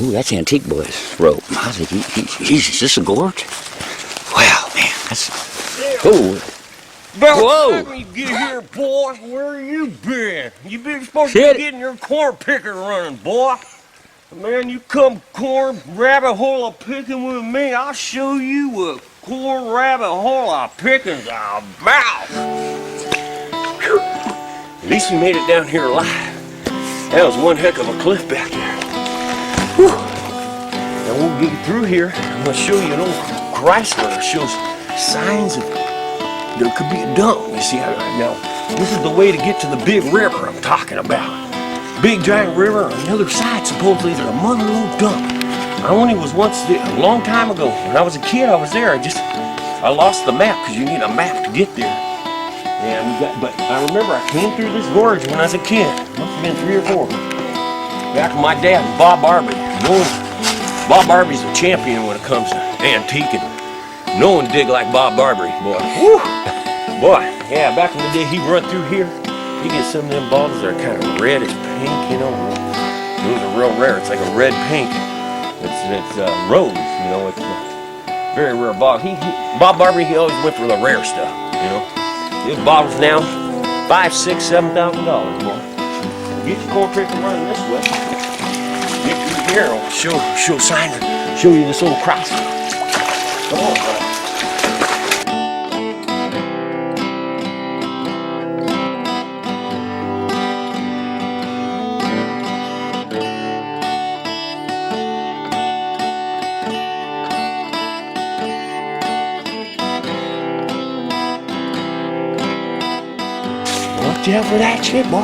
Ooh, that's Antique Boy's rope. I think Jesus, this is a gorge. Wow, man, that's. Oh. About let me get here, boy. Where you been? You been supposed to be getting your corn picker running, boy. Man, you come corn rabbit hole of picking with me, I'll show you what corn rabbit hole of picking's about. Whew. At least we made it down here alive. That was one heck of a cliff back there. Whew. Now we'll get through here. I'm gonna show you an old Chrysler that shows signs of there could be a dump. You see, now this is the way to get to the big river I'm talking about. Big giant river on the other side. Supposedly there's a mother lode dump. I only was once there a long time ago. When I was a kid, I was there. I lost the map because you need a map to get there. And but I remember I came through this gorge when I was a kid. Must have been 3 or 4. Back with my dad, Bob Barbie. Bob Barbie's a champion when it comes to antiquing. No one dig like Bob Barbie, boy. Woo! Boy, yeah, back in the day, he'd run through here. You get some of them bottles that are kind of reddish pink, you know. Those are real rare. It's like a red pink. It's rose, you know. It's a very rare bottle. Bob Barbie, he always went for the rare stuff, you know. These bottles now, $5,000, $6,000, $7,000, boy. Get your corn picker running this way. Get through here. I'll show sign. Show you this old Chrysler. Come on, bro. Watch out for that shit, boy.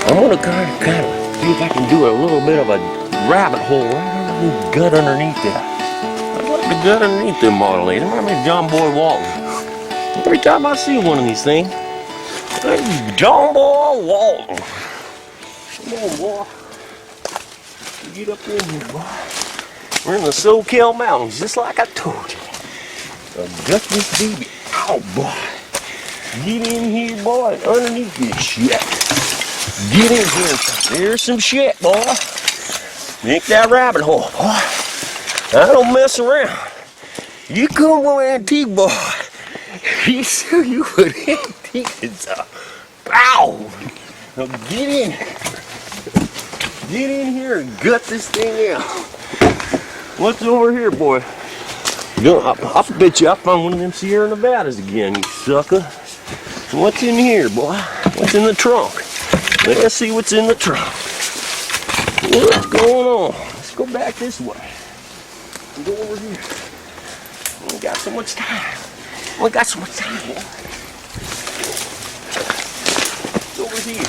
I'm gonna kind of see if I can do a little bit of a rabbit hole right under the gut underneath that. I'd like to gut underneath them model ladies. It reminds me of John Boy Walton. Every time I see one of these things, John Boy Walton. Come on, boy. Get up in here, boy. We're in the SoCal Mountains, just like I told you. Gut this baby out, boy. Get in here, boy, underneath this shit. Get in here. There's some shit, boy. Make that rabbit hole, boy. I don't mess around. You come on antique, boy. You sure you would antique it, so. Ow! Now get in. Get in here and gut this thing out. What's over here, boy? I'll bet you I found one of them Sierra Nevadas again, you sucker. What's in here, boy? What's in the trunk? Let's see what's in the trunk. What's going on? Let's go back this way. Go over here. We got so much time. We got so much time, boy. Over here.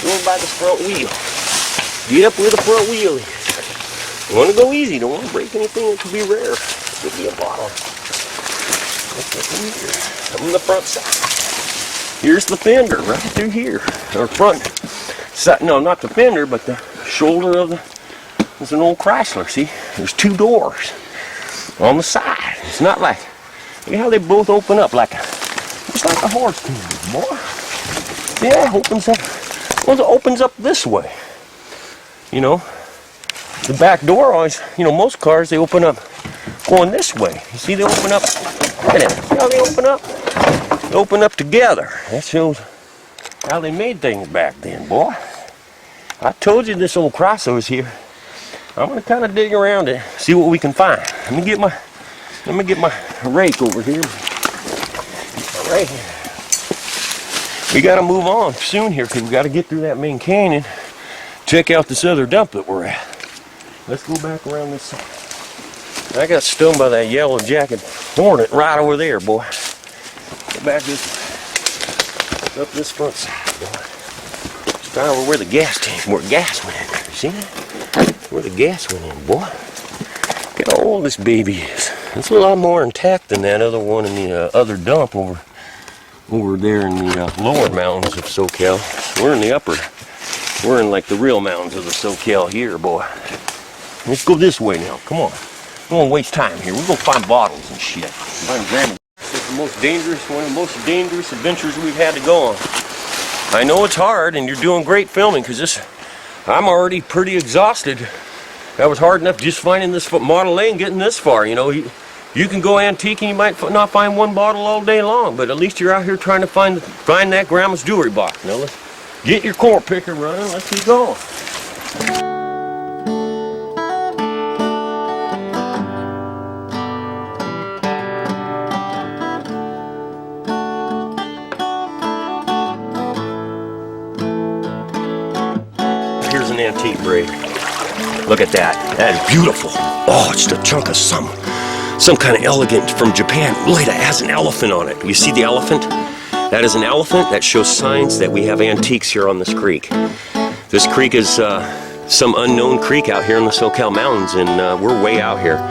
Going by the front wheel. Get up with the front wheel. You want to go easy. Don't want to break anything that could be rare. Could be a bottle. Come on the front side. Here's the fender right through here. Or front side. No, not the fender, but the shoulder of the. It's an old Chrysler. See, there's 2 doors on the side. It's not like. Look at how they both open up like just like a horse can, boy. Yeah, opens up. Well, it opens up this way. You know, the back door always. You know, most cars they open up going this way. You see, they open up. Look at it. See how they open up? They open up together. That shows how they made things back then, boy. I told you this old Chrysler was here. I'm gonna kind of dig around it, see what we can find. Let me get my rake over here. Right here. We gotta move on soon here because we gotta get through that main canyon. Check out this other dump that we're at. Let's go back around this side. I got stung by that yellow jacket hornet right over there, boy. Go back this way. Up this front side, boy. It's down over where the gas tank, where gas went in there. See that? Where the gas went in, boy. Look how old this baby is. It's a lot more intact than that other one in the other dump over there in the lower mountains of SoCal. We're in the upper. We're in like the real mountains of the SoCal here, boy. Let's go this way now. Come on. We won't waste time here. We're gonna find bottles and shit. It's the most dangerous, one of the most dangerous adventures we've had to go on. I know it's hard, and you're doing great filming because I'm already pretty exhausted That was hard enough just finding this Model A and getting this far. You know, you can go antique and you might not find one bottle all day long, but at least you're out here trying to find that grandma's jewelry box. Now let's get your core picker running. Let's keep going. Here's an antique braid. Look at that. That is beautiful. Oh, it's just a chunk of some kind of elegant from Japan. Look at that. It has an elephant on it. You see the elephant? That is an elephant. That shows signs that we have antiques here on this creek. This creek is some unknown creek out here in the SoCal Mountains, and we're way out here.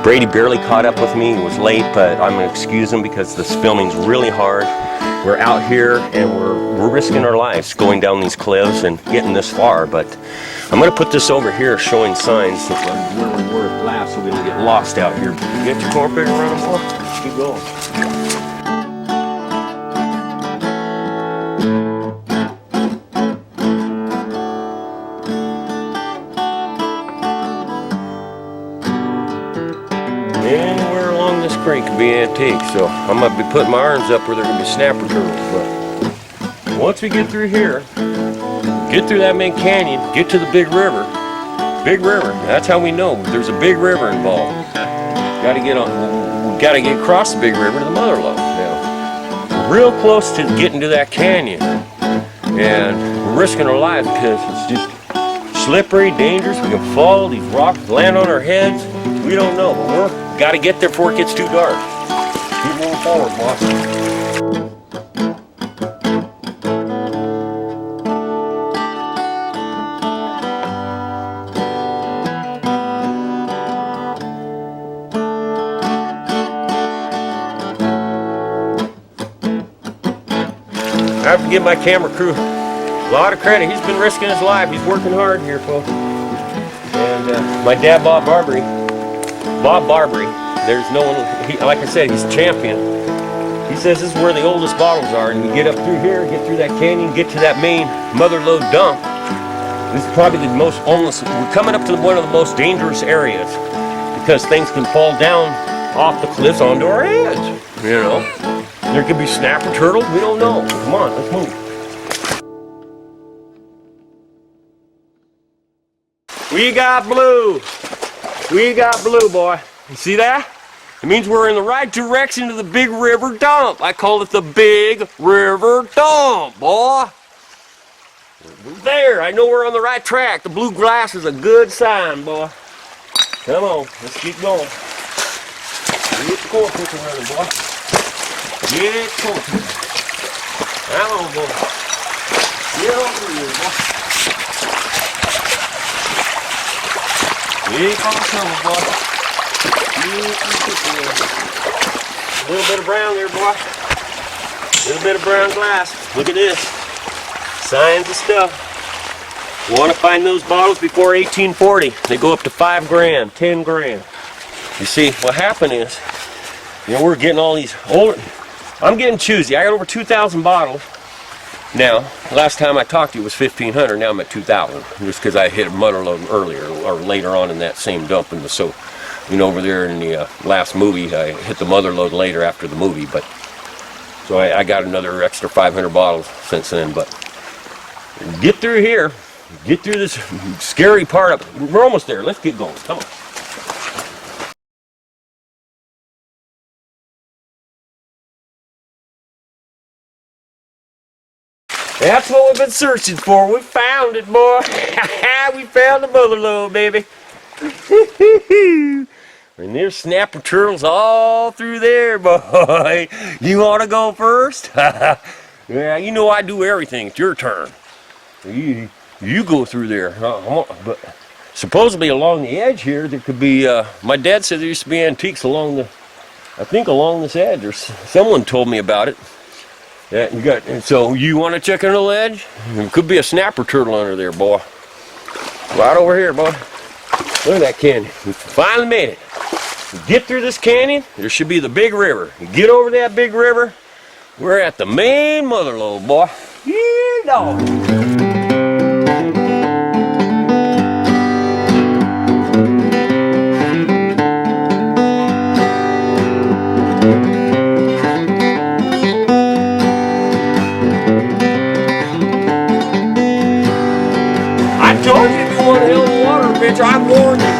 Brady barely caught up with me. He was late, but I'm going to excuse him because this filming's really hard. We're out here and we're risking our lives going down these cliffs and getting this far, but I'm going to put this over here showing signs of where we were last so we don't get lost out here. You get your core picker running, boy? Keep going. Anywhere along this creek could be antique, so I'm going to be putting my arms up where there can be snapper turtles. But once we get through here, get through that main canyon, get to the big river. Big river, that's how we know there's a big river involved. Got to get across the big river to the Mother Lode. Now, we're real close to getting to that canyon, and we're risking our lives because it's just slippery, dangerous. We can fall, these rocks land on our heads. We don't know, but we're got to get there before it gets too dark. Keep moving forward, boss. I have to give my camera crew a lot of credit. He's been risking his life. He's working hard here, folks. And my dad, Bob Barbary, there's no one, like I said, he's a champion. He says this is where the oldest bottles are, and you get up through here, get through that canyon, get to that main Mother Lode dump. This is probably the most, we're coming up to one of the most dangerous areas because things can fall down off the cliffs onto our heads, you know. There could be snapper turtles, we don't know. Come on, let's move. We got blue. We got blue, boy. You see that? It means we're in the right direction to the Big River Dump. I call it the Big River Dump, boy. We're there. I know we're on the right track. The blue glass is a good sign, boy. Come on, let's keep going. Get the core picker running, boy. Get it core picker. Come on, boy. Get over here, boy. Keep on coming, boy. A little bit of brown there, boy. A little bit of brown glass. Look at this. Signs of stuff. You want to find those bottles before 1840. They go up to 5 grand, 10 grand. You see, what happened is, you know, we're getting all these older. I'm getting choosy. I got over 2,000 bottles. Now, last time I talked to you was 1,500. Now I'm at 2,000. Just because I hit a Mother Lode earlier or later on in that same dump. And so, you know, over there in the last movie, I hit the Mother Lode later after the movie. But so I got another extra 500 bottles since then. But get through here. Get through this scary part up. We're almost there. Let's get going. Come on. That's what we've been searching for. We found it, boy. We found the Mother Lode, baby. And there's snapper turtles all through there, boy. You want to go first? Yeah, you know I do everything. It's your turn. You go through there. But supposedly along the edge here, there could be, my dad said there used to be antiques along the, I think along this edge, or someone told me about it. Yeah, you got, so you want to check on the ledge? There could be a snapper turtle under there, boy. Right over here, boy. Look at that canyon. We finally made it. Get through this canyon, there should be the big river. You get over that big river, we're at the main Mother Lode, boy. Yeah, dog. adventure. I warned you.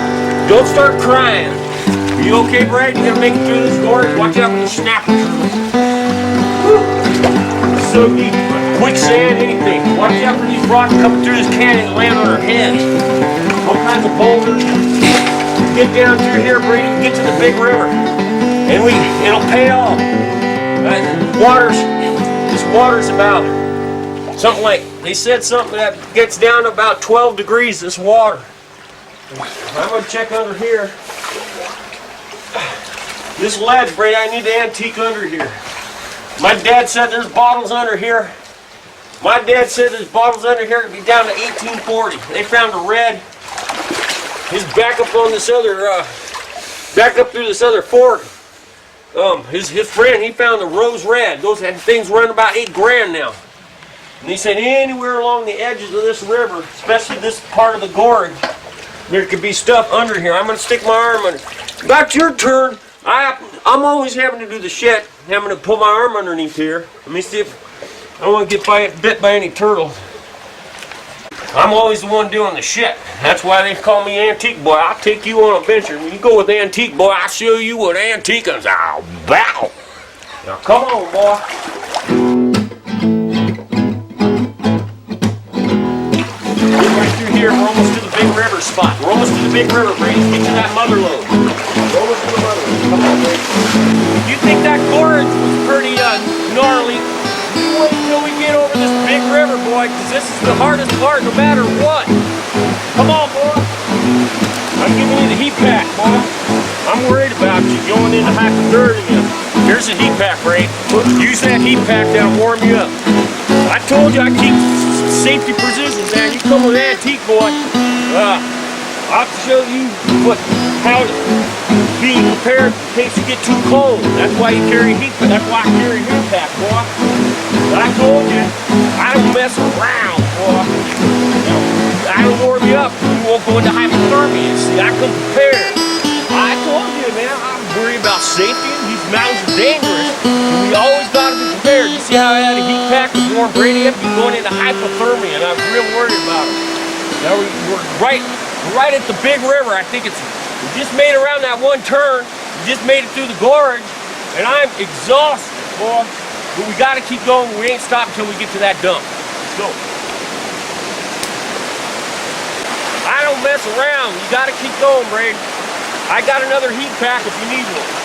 Don't start crying. Are you okay, Brad? You gonna make it through this gorge? Watch out for the snapper turtles. So deep. Quicksand, anything. Watch out for these rocks coming through this canyon and land on our heads. All kinds of boulders. Get down through here, Brady, get to the big river. And it'll pay off. This water's about something like, they said something that gets down to about 12 degrees, this water. I'm gonna check under here. This ledge, Brady, I need to antique under here. My dad said there's bottles under here. My dad said there's bottles under here to be down to 1840. They found a red. He's back up on this other, back up through this other fork. His friend, he found the rose red. Those things run about $8 now. And he said anywhere along the edges of this river, especially this part of the gorge, there could be stuff under here. I'm gonna stick my arm under. About your turn. I'm always having to do the shit, having to pull my arm underneath here. Let me see if I don't want to get bit by any turtles. I'm always the one doing the shit. That's why they call me Antique Boy. I'll take you on a venture. When you go with Antique Boy, I'll show you what antique is all about. Now come on, boy. Right through here, we're almost to the big river spot. We're almost to the big river, Brady. Get to that mother lode. We're almost to the mother lode. Come on, Brady. You think that gorge was pretty gnarly? Wait until we get over this big river, boy, because this is the hardest part no matter what. Come on, boy. I'm giving you the heat pack, boy. I'm worried about you going into hypothermia. Here's the heat pack, Ray. Use that heat pack, that'll warm you up. I told you I keep safety positions, man. You come with Antique Boy, I'll show you how to be prepared in case you get too cold. That's why you carry heat, but that's why I carry a heat pack, boy. But I told you, I don't mess around, boy. I don't warm you up. You won't go into hypothermia. See, I come prepared. I told you, man, I'm worried about safety. These mountains are dangerous. And we always got to be prepared. You see how I had a heat pack to warm Brady up? You're going into hypothermia, and I'm real worried about it. Now we're right at the big river. I think we just made around that one turn. We just made it through the gorge, and I'm exhausted, boy. But we got to keep going. We ain't stopping until we get to that dump. Let's go. I don't mess around. You got to keep going, Brady. I got another heat pack if you need one.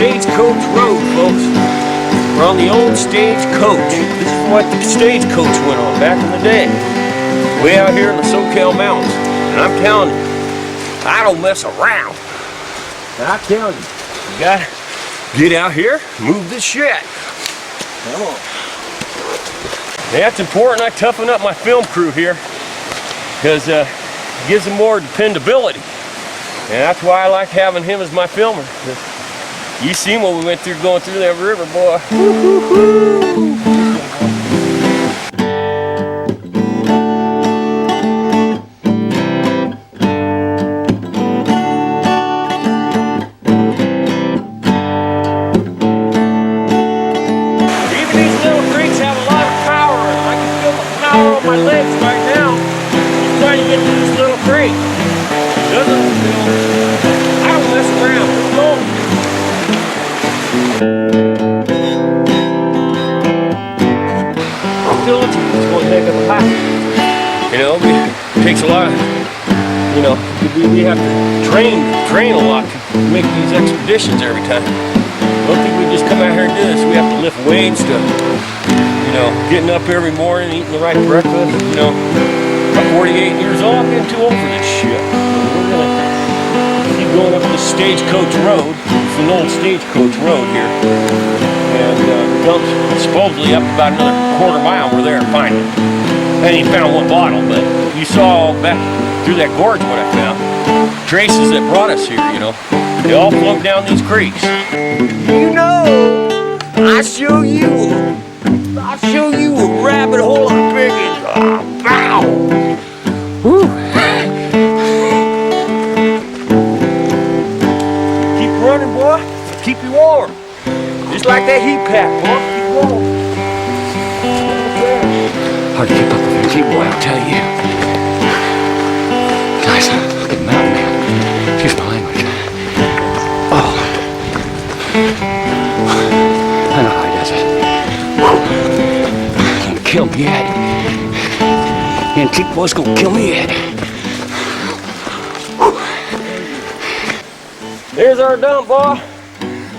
Stagecoach Road, folks. We're on the old stagecoach. This is what the stagecoach went on back in the day. Way out here in the SoCal mountains. And I'm telling you, I don't mess around. And I tell you gotta get out here, move this shit. Come on. That's important. I toughen up my film crew here because it gives them more dependability. And that's why I like having him as my filmer. You seen what we went through going through that river, boy. Even these little creeks have a lot of power in them. I can feel the power on my legs right now. I'm trying to get to this little creek. I don't mess around. Let's go. It's going to take up a hike. You know, it takes a lot of, you know, we have to train a lot to make these expeditions every time. I don't think we just come out here and do this. We have to lift weights to, you know, getting up every morning, eating the right breakfast. You know, I'm 48 years old. I'm getting too old for this shit. We're going to keep going up the Stagecoach Road. It's an old Stagecoach Road here. And the dump's supposedly up about another quarter-mile. We're there finding it. I ain't found one bottle, but you saw back through that gorge what I found. Traces that brought us here, you know. They all float down these creeks. You know, I'll show you a rabbit hole as big as a bow. Woo. Keep running, boy. Keep you warm. Just like that heat pack, boy. Keep warm. Hard to keep up with your boy, I'll tell you. Guys, look at the mountain, man. Excuse my language. Oh. I know how he does it. He's gonna kill me yet. Antique boy's gonna kill me yet. There's our dump, boy.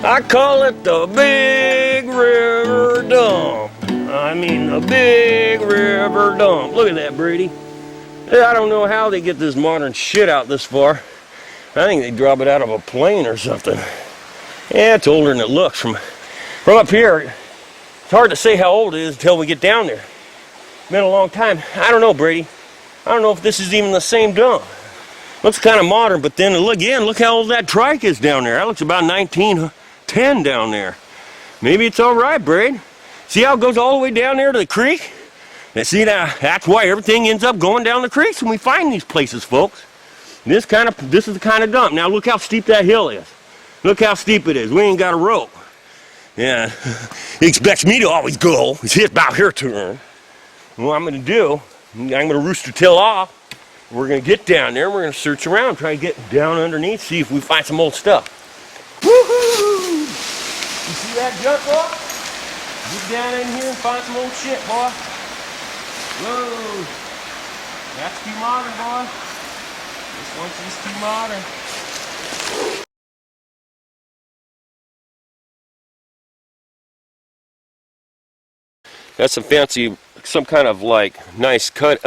I call it the Big River Dump. I mean the Big River Dump. Look at that, Brady. I don't know how they get this modern shit out this far. I think they drop it out of a plane or something. Yeah, it's older than it looks. From up here, it's hard to say how old it is until we get down there. Been a long time. I don't know, Brady. I don't know if this is even the same dump. Looks kind of modern, but then look how old that trike is down there. That looks about 1910 down there. Maybe it's all right, Brady. See how it goes all the way down there to the creek? And see, now that's why everything ends up going down the creeks when we find these places, folks. This is the kind of dump. Now look how steep that hill is. Look how steep it is. We ain't got a rope. Yeah, he expects me to always go. It's about here to earn. What I'm going to do, I'm going to rooster tail off. We're going to get down there. We're going to search around, try to get down underneath, see if we find some old stuff. Woohoo! You see that junk, boy? Get down in here and find some old shit, boy. Whoa. That's too modern, boy. This one's just too modern. That's some fancy, some kind of like nice cut,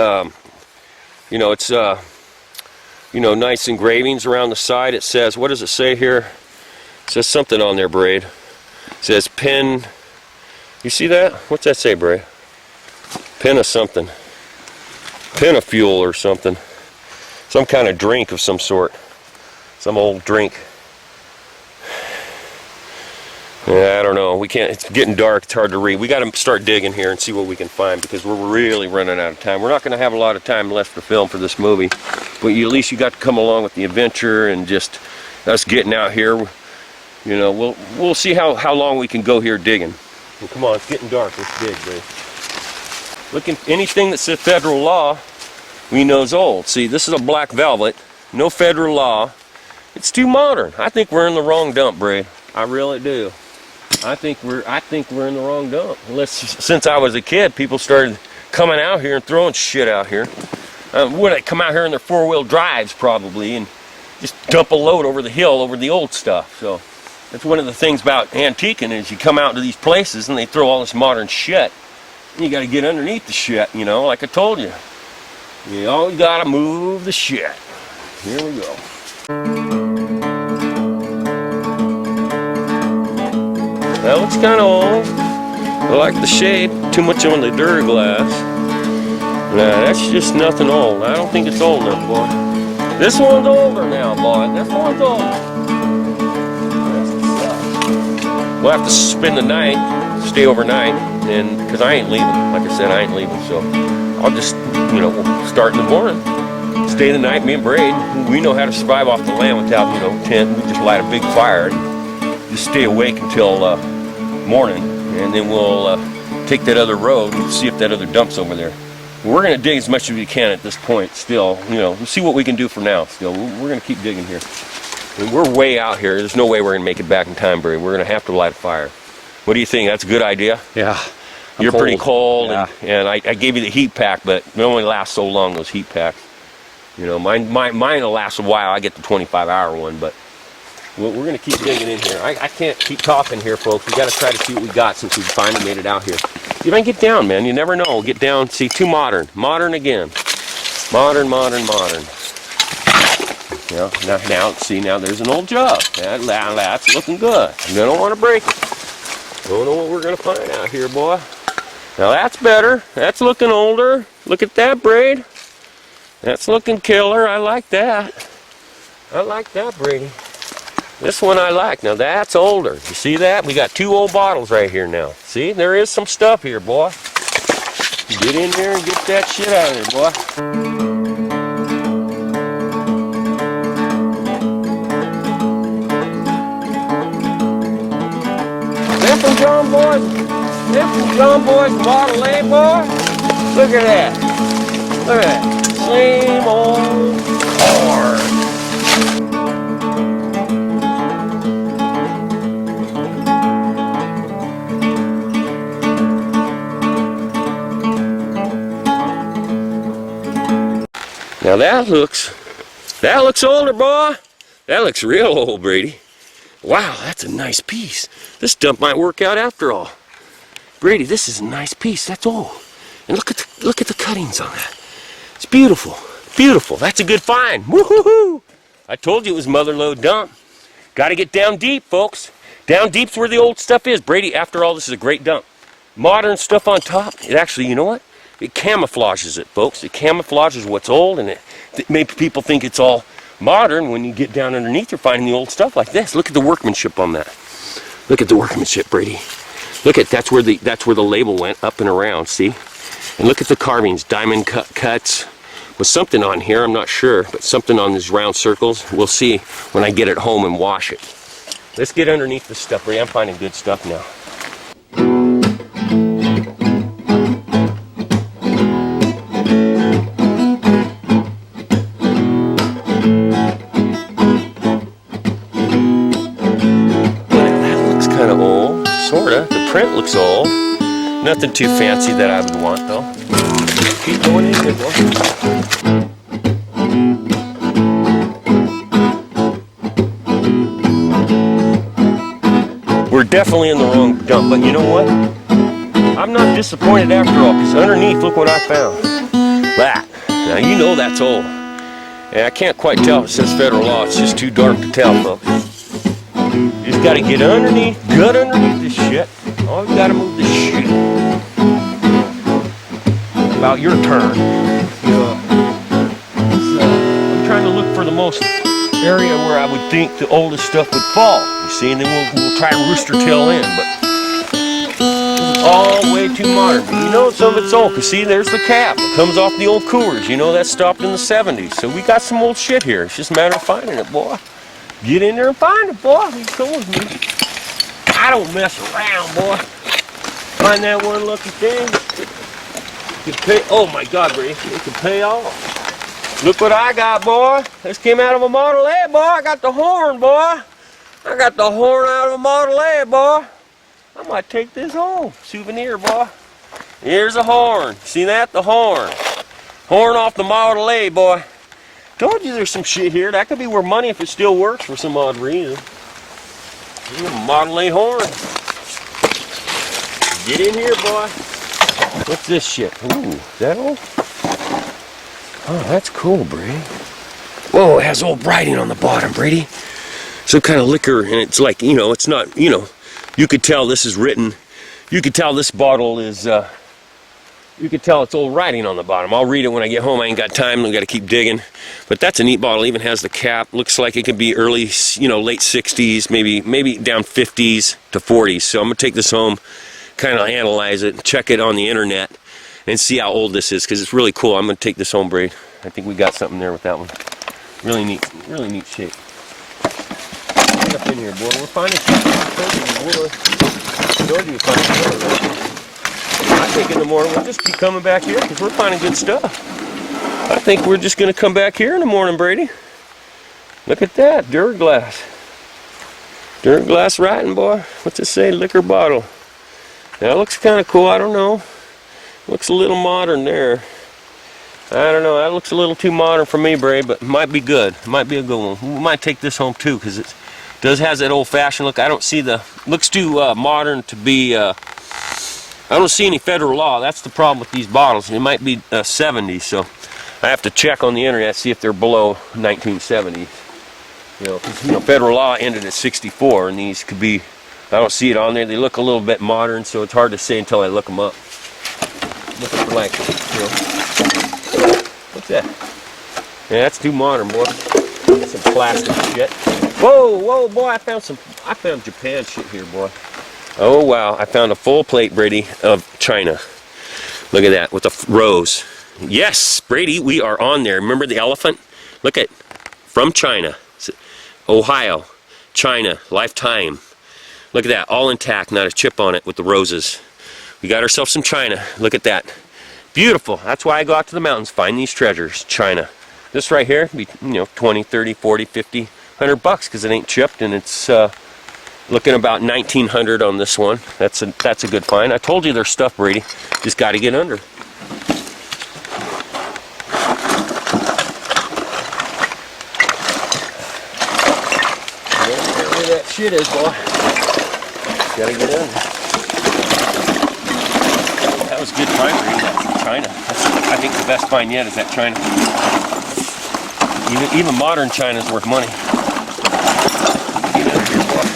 you know, it's, you know, nice engravings around the side. It says, what does it say here? It says something on there, Braid. It says pen. You see that? What's that say, Braid? Pen of something. Pen of fuel or something. Some kind of drink of some sort. Some old drink. Yeah, I don't know. We can't. It's getting dark. It's hard to read. We got to start digging here and see what we can find because we're really running out of time. We're not going to have a lot of time left to film for this movie, but at least you got to come along with the adventure and just us getting out here. You know, we'll see how long we can go here digging. Well, come on, it's getting dark. Let's dig, babe. Looking anything that says federal law, we know is old. See, this is a black velvet. No federal law. It's too modern. I think we're in the wrong dump, Bray. I really do. I think we're in the wrong dump. Since I was a kid, people started coming out here and throwing shit out here. Would they come out here in their four-wheel drives probably and just dump a load over the hill over the old stuff. So that's one of the things about antiquing is you come out to these places and they throw all this modern shit. And you got to get underneath the shit, you know, like I told you. You always got to move the shit. Here we go. That looks kind of old. I like the shape. Too much on the Duraglass. Nah, that's just nothing old. I don't think it's old enough, boy. This one's older now, boy. This one's older. We'll have to spend the night, stay overnight, and because I ain't leaving. Like I said, I ain't leaving. So I'll just, you know, we'll start in the morning. Stay the night, me and Braid. We know how to survive off the land without, you know, tent. We just light a big fire and just stay awake until morning, and then we'll take that other road and see if that other dump's over there. We're going to dig as much as we can at this point still, you know, we'll see what we can do for now still. We're going to keep digging here. And we're way out here. There's no way we're going to make it back in time, Barry. We're going to have to light a fire. What do you think? That's a good idea? Yeah. You're cold. Pretty cold, yeah. and I gave you the heat pack, but it only lasts so long, those heat packs. You know, mine will last a while. I get the 25-hour one, but we're going to keep digging in here. I can't keep talking here, folks. We got to try to see what we got since we finally made it out here. See if I can get down, man. You never know. Get down. See, too modern. Modern again. Modern, modern, modern. Now, see, now there's an old jug. That's looking good. I don't want to break it. Don't know what we're going to find out here, boy. Now that's better. That's looking older. Look at that braid. That's looking killer. I like that. I like that, Brady. This one I like. Now that's older. You see that? We got 2 old bottles right here now. See, there is some stuff here, boy. Get in there and get that shit out of there, boy. That from John Boy's? That from John Boy's Model A, boy? Look at that. Look at that. Same old car. Now that looks older, boy. That looks real old, Brady. Wow, that's a nice piece. This dump might work out after all. Brady, this is a nice piece. That's old. And look at the cuttings on that. It's beautiful. Beautiful. That's a good find. Woo-hoo-hoo. I told you it was mother lode dump. Got to get down deep, folks. Down deep's where the old stuff is. Brady, after all, this is a great dump. Modern stuff on top. It actually, you know what? It camouflages it, folks. It camouflages what's old, and it makes people think it's all modern. When you get down underneath, you're finding the old stuff like this. Look at the workmanship on that. Look at the workmanship, Brady. Look at that's where the label went up and around. See, and look at the carvings, diamond cuts. Was something on here? I'm not sure, but something on these round circles. We'll see when I get it home and wash it. Let's get underneath this stuff, Brady. I'm finding good stuff now. The print looks old. Nothing too fancy that I would want, though. Keep going in here, boy. We're definitely in the wrong dump, but you know what? I'm not disappointed after all, because underneath, look what I found. That. Now, you know that's old. And I can't quite tell if it says federal law. It's just too dark to tell, folks. You just gotta get underneath, gut underneath this shit. Oh, you gotta move this shit. About your turn. I'm trying to look for the most area where I would think the oldest stuff would fall. You see, and then we'll try and rooster tail in, but it's all way too modern. You know some of it's old, because see, there's the cap. It comes off the old Coors. You know that stopped in the 70s. So we got some old shit here. It's just a matter of finding it, boy. Get in there and find it, boy. You come with me. I don't mess around, boy. Find that one lucky thing. You pay. Oh my God, Brady! It can pay off. Look what I got, boy. This came out of a Model A, boy. I got the horn, boy. I got the horn out of a Model A, boy. I might take this home. Souvenir, boy. Here's a horn. See that? The horn. Horn off the Model A, boy. Told you there's some shit here. That could be worth money if it still works for some odd reason. Model A horn. Get in here, boy. What's this shit? Ooh, is that old? Oh, that's cool, Brady. Whoa, it has old writing on the bottom, Brady. Some kind of liquor, and it's like, you know, it's not, you know, you could tell this is written. You could tell this bottle is, you could tell it's old writing on the bottom. I'll read it when I get home. I ain't got time. I've got to keep digging. But that's a neat bottle. Even has the cap. Looks like it could be early, you know, late 60s, maybe down 50s to 40s. So I'm going to take this home, kind of analyze it, check it on the internet, and see how old this is, because it's really cool. I'm going to take this home, Brady. I think we got something there with that one. Really neat shape. Get up in here, boy. We're finding something. I told you we're finding. I think in the morning we'll just keep coming back here because we're finding good stuff. I think we're just going to come back here in the morning, Brady. Look at that, Duraglass. Duraglass writing, boy. What's it say? Liquor bottle. That looks kind of cool. I don't know. Looks a little modern there. I don't know. That looks a little too modern for me, Brady, but it might be good. It might be a good one. We might take this home too because it has that old-fashioned look. I don't see looks too modern to be. I don't see any federal law. That's the problem with these bottles. It might be 70s, so I have to check on the internet, see if they're below 1970. You know, 'cause, you know, federal law ended at 64, and these could be, I don't see it on there. They look a little bit modern, so it's hard to say until I look them up. Looking for like, you know, what's that? Yeah, that's too modern, boy. That's some plastic shit. Whoa, whoa, boy, I found Japan shit here, boy. Oh, wow, I found a full plate, Brady, of China. Look at that, with the rose. Yes, Brady, we are on there. Remember the elephant? Look at, from China. Ohio, China, lifetime. Look at that, all intact, not a chip on it with the roses. We got ourselves some China. Look at that. Beautiful. That's why I go out to the mountains, find these treasures. China. This right here, be, you know, 20, 30, 40, 50, $100 because it ain't chipped, and it's looking about 1900 on this one. That's a good find. I told you there's stuff, Brady. Just got to get under. Where that shit is, boy. Gotta get in. That was good find, Brady. That's from China. That's, I think the best find yet is that China. Even modern China's worth money. Get in here, boy.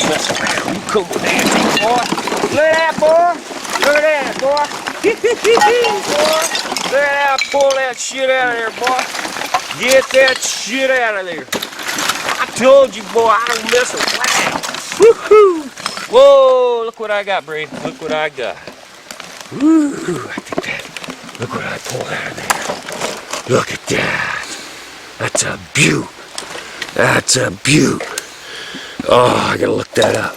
Mess around. You come with that, boy. Look at that, boy. Look at that, boy. Boy. Look at that. Pull that shit out of there, boy. Get that shit out of there. I told you, boy, I don't mess around. Woohoo! Whoa, look what I got, Brady. Look what I got. Woo, I think that. Look what I pulled out of there. Look at that. That's a beaut. That's a beaut. Oh, I gotta look that up.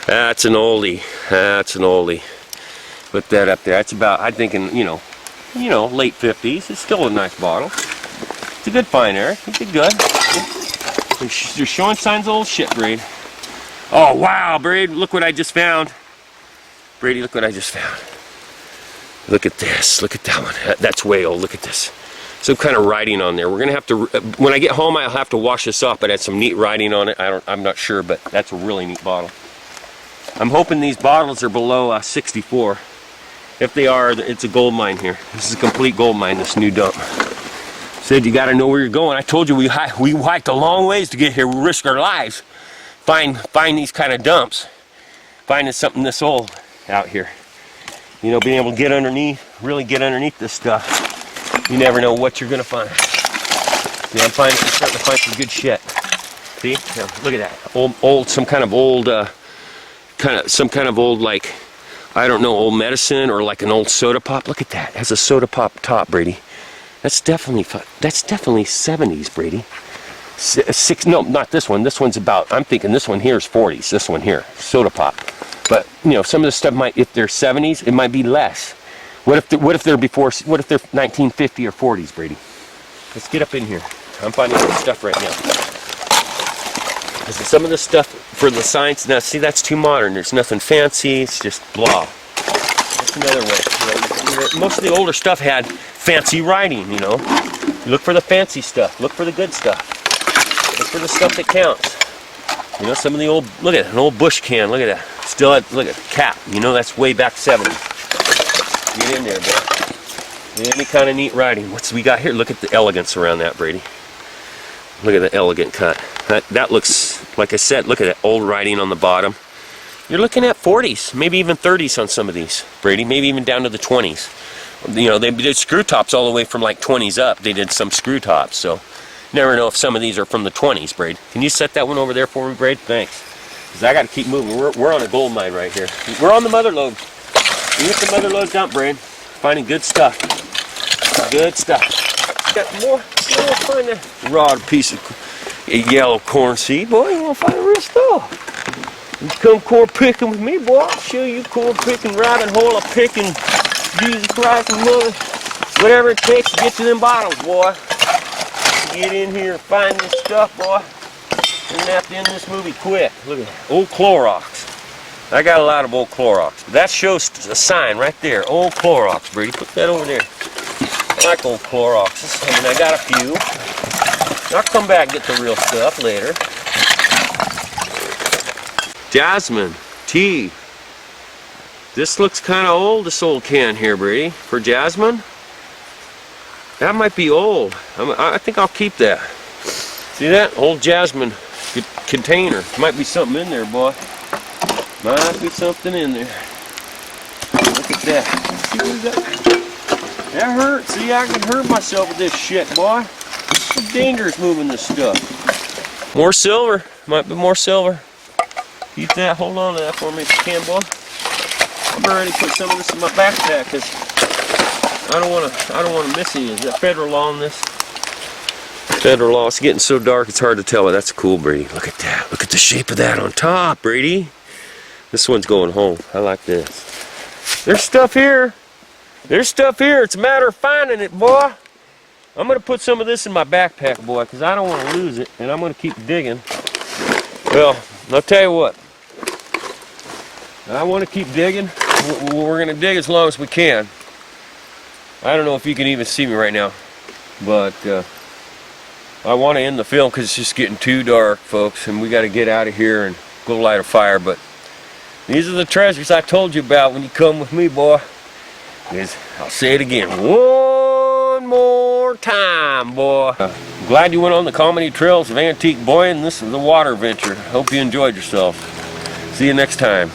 That's an oldie. That's an oldie. Put that up there. That's about, I'm thinking, you know, late 50s. It's still a nice bottle. It's a good find, Eric. You did good. You're showing signs of old shit, Brady. Oh, wow, Brady, look what I just found. Brady, look what I just found. Look at this. Look at that one. That's way old. Look at this. Some kind of writing on there. We're going to have to, when I get home, I'll have to wash this off, but it had some neat writing on it. I'm not sure, but that's a really neat bottle. I'm hoping these bottles are below 64. If they are, it's a gold mine here. This is a complete gold mine, this new dump. Said you got to know where you're going. I told you we hiked a long ways to get here. We risked our lives. Find these kind of dumps. Finding something this old out here. You know, being able to get underneath, really get underneath this stuff. You never know what you're gonna find. Yeah, I'm starting to find some good shit. See? Yeah, look at that. Some kind of old, like, I don't know, old medicine or like an old soda pop. Look at that. It has a soda pop top, Brady. That's definitely 70s, Brady. No, not this one. This one's about, I'm thinking this one here is 40s. This one here, soda pop. But, you know, some of this stuff might, if they're 70s, it might be less. What if they're 1950 or 40s, Brady? Let's get up in here. I'm finding some stuff right now. Because some of the stuff for the science, now see, that's too modern. There's nothing fancy. It's just blah. That's another way. You know, most of the older stuff had fancy writing, you know. You look for the fancy stuff. Look for the good stuff. Look for the stuff that counts. You know, some of the old, look at it, an old Bush can. Look at that. Still had, look at cap. You know, that's way back 70s. Get in there, bro. Any kind of neat writing. What's we got here? Look at the elegance around that, Brady. Look at the elegant cut. That looks, like I said, look at that old writing on the bottom. You're looking at 40s, maybe even 30s on some of these, Brady. Maybe even down to the 20s. You know, they did screw tops all the way from like 20s up. They did some screw tops, so never know if some of these are from the 20s, Brady. Can you set that one over there for me, Brady? Thanks. Because I got to keep moving. We're on a gold mine right here. We're on the mother lode. We hit the mother lode dump, Brady. Finding good stuff. Good stuff. Got more. You want to find a raw piece of yellow corn seed, boy. You want to find the real stuff. You come corn picking with me, boy. I'll show you corn picking, rabbit hole, picking, Jesus Christ and mother. Whatever it takes to get to them bottles, boy. Get in here and find this stuff, boy. We're going to have to end this movie quick. Look at that. Old Clorox. I got a lot of old Clorox. That shows a sign right there. Old Clorox, Brady. Put that over there. I like old Cloroxes. I mean, I got a few. I'll come back and get the real stuff later. Jasmine tea. This looks kind of old, this old can here, Brady. For jasmine. That might be old. I think I'll keep that. See that? Old Jasmine container. Might be something in there, boy. Might be something in there. Look at that. See what that? That hurts. See, I can hurt myself with this shit, boy. It's dangerous moving this stuff. More silver. Might be more silver. Keep that. Hold on to that for me if you can, boy. I'm ready to put some of this in my backpack because I don't want to miss any. Is that federal law on this? Federal law. It's getting so dark it's hard to tell. That's cool, Brady. Look at that. Look at the shape of that on top, Brady. This one's going home. I like this. There's stuff here. There's stuff here. It's a matter of finding it, boy. I'm going to put some of this in my backpack, boy, because I don't want to lose it, and I'm going to keep digging. Well, I'll tell you what. I want to keep digging. We're going to dig as long as we can. I don't know if you can even see me right now, but I want to end the film because it's just getting too dark, folks, and we got to get out of here and go light a fire. But these are the treasures I told you about when you come with me, boy. I'll say it again one more time, boy. I'm glad you went on the comedy trails of Antique Boy, and this is the water venture. Hope you enjoyed yourself. See you next time.